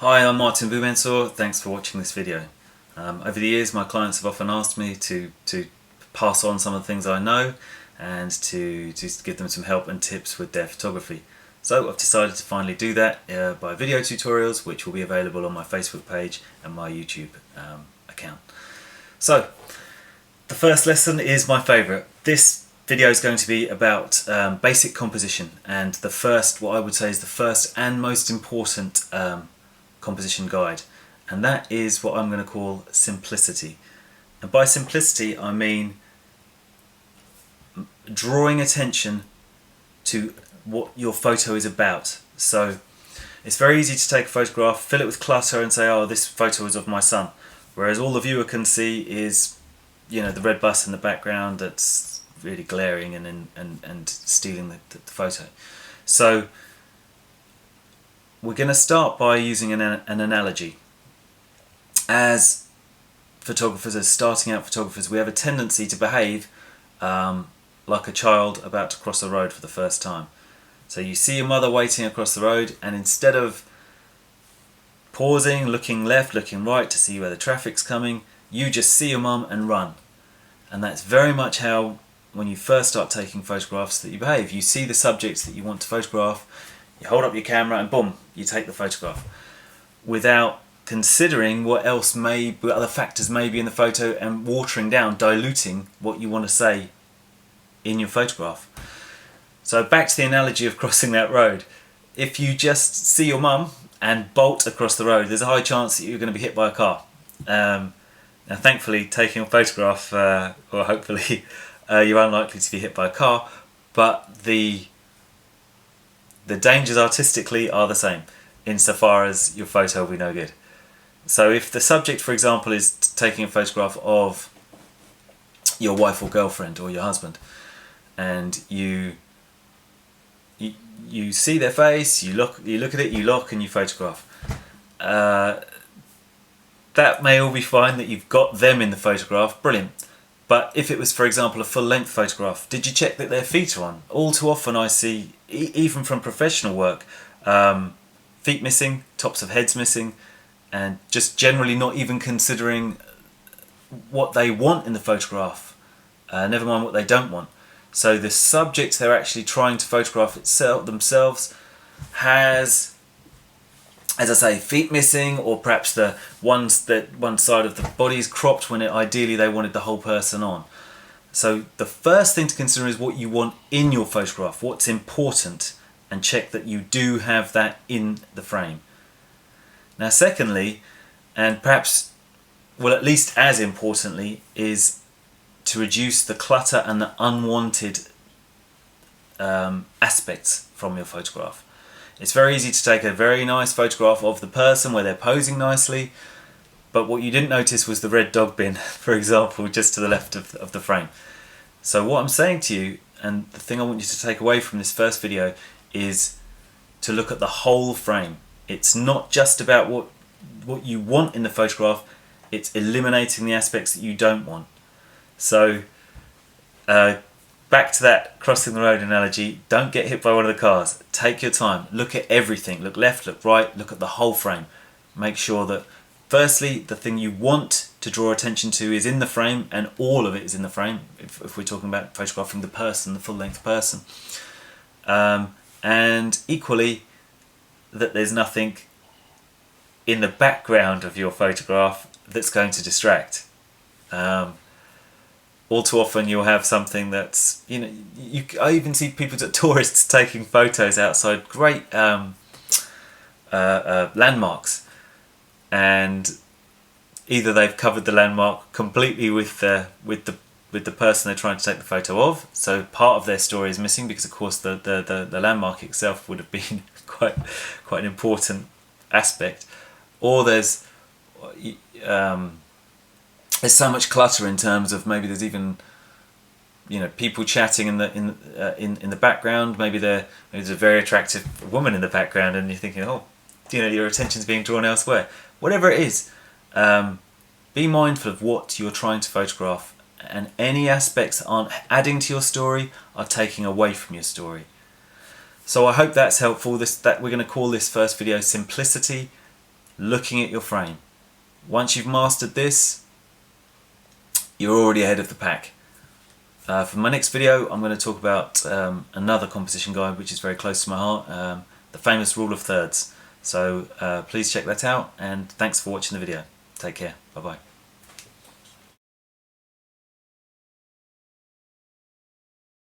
Hi, I'm Martin Bumensor. Thanks for watching this video. Over the years, my clients have often asked me to pass on some of the things I know and to give them some help and tips with their photography. So I've decided to finally do that by video tutorials, which will be available on my Facebook page and my YouTube account. So the first lesson is my favourite. This video is going to be about basic composition, and what I would say is the first and most important composition guide, and that is what I'm going to call simplicity. And by simplicity I mean drawing attention to what your photo is about. So it's very easy to take a photograph, fill it with clutter and say, oh, this photo is of my son, whereas all the viewer can see is, you know, the red bus in the background that's really glaring and stealing the photo. So we're going to start by using an analogy. As photographers, as starting out photographers, we have a tendency to behave like a child about to cross a road for the first time. So you see your mother waiting across the road, and instead of pausing, looking left, looking right to see where the traffic's coming, you just see your mum and run. And that's very much how, when you first start taking photographs, that you behave. You see the subjects that you want to photograph, you hold up your camera and boom, you take the photograph, without considering what other factors may be in the photo, and watering down, diluting what you want to say in your photograph. So back to the analogy of crossing that road. If you just see your mum and bolt across the road, there's a high chance that you're going to be hit by a car. Now thankfully, taking a photograph, or hopefully you're unlikely to be hit by a car, but the dangers artistically are the same, insofar as your photo will be no good. So if the subject, for example, is taking a photograph of your wife or girlfriend or your husband, and you see their face, you look at it, you lock and you photograph. That may all be fine, that you've got them in the photograph, brilliant. But if it was, for example, a full-length photograph, did you check that their feet are on? All too often I see, even from professional work, feet missing, tops of heads missing, and just generally not even considering what they want in the photograph, never mind what they don't want. So the subject they're actually trying to photograph themselves has, as I say, feet missing, or perhaps one side of the body is cropped when ideally they wanted the whole person on. So the first thing to consider is what you want in your photograph, what's important, and check that you do have that in the frame. Now secondly, and perhaps, well, at least as importantly, is to reduce the clutter and the unwanted aspects from your photograph. It's very easy to take a very nice photograph of the person where they're posing nicely, but what you didn't notice was the red dog bin, for example, just to the left of the frame. So what I'm saying to you, and the thing I want you to take away from this first video, is to look at the whole frame. It's not just about what you want in the photograph, it's eliminating the aspects that you don't want. So back to that crossing the road analogy, don't get hit by one of the cars. Take your time, look at everything, look left, look right, look at the whole frame. Make sure that firstly the thing you want to draw attention to is in the frame, and all of it is in the frame, if we're talking about photographing the person, the full-length person. And equally, that there's nothing in the background of your photograph that's going to distract. All too often you'll have something that's, you know, I even see tourists taking photos outside great landmarks, and either they've covered the landmark completely with the person they're trying to take the photo of, so part of their story is missing, because of course the landmark itself would have been quite an important aspect, or there's so much clutter in terms of, maybe there's even, you know, people chatting in the background. Maybe there's a very attractive woman in the background, and you're thinking, oh, you know, your attention's being drawn elsewhere. Whatever it is, be mindful of what you're trying to photograph, and any aspects that aren't adding to your story are taking away from your story. So I hope that's helpful. That we're going to call this first video Simplicity. looking at your frame. Once you've mastered this, you're already ahead of the pack. For my next video, I'm going to talk about another composition guide which is very close to my heart, the famous rule of thirds. So please check that out, and thanks for watching the video. Take care. Bye bye.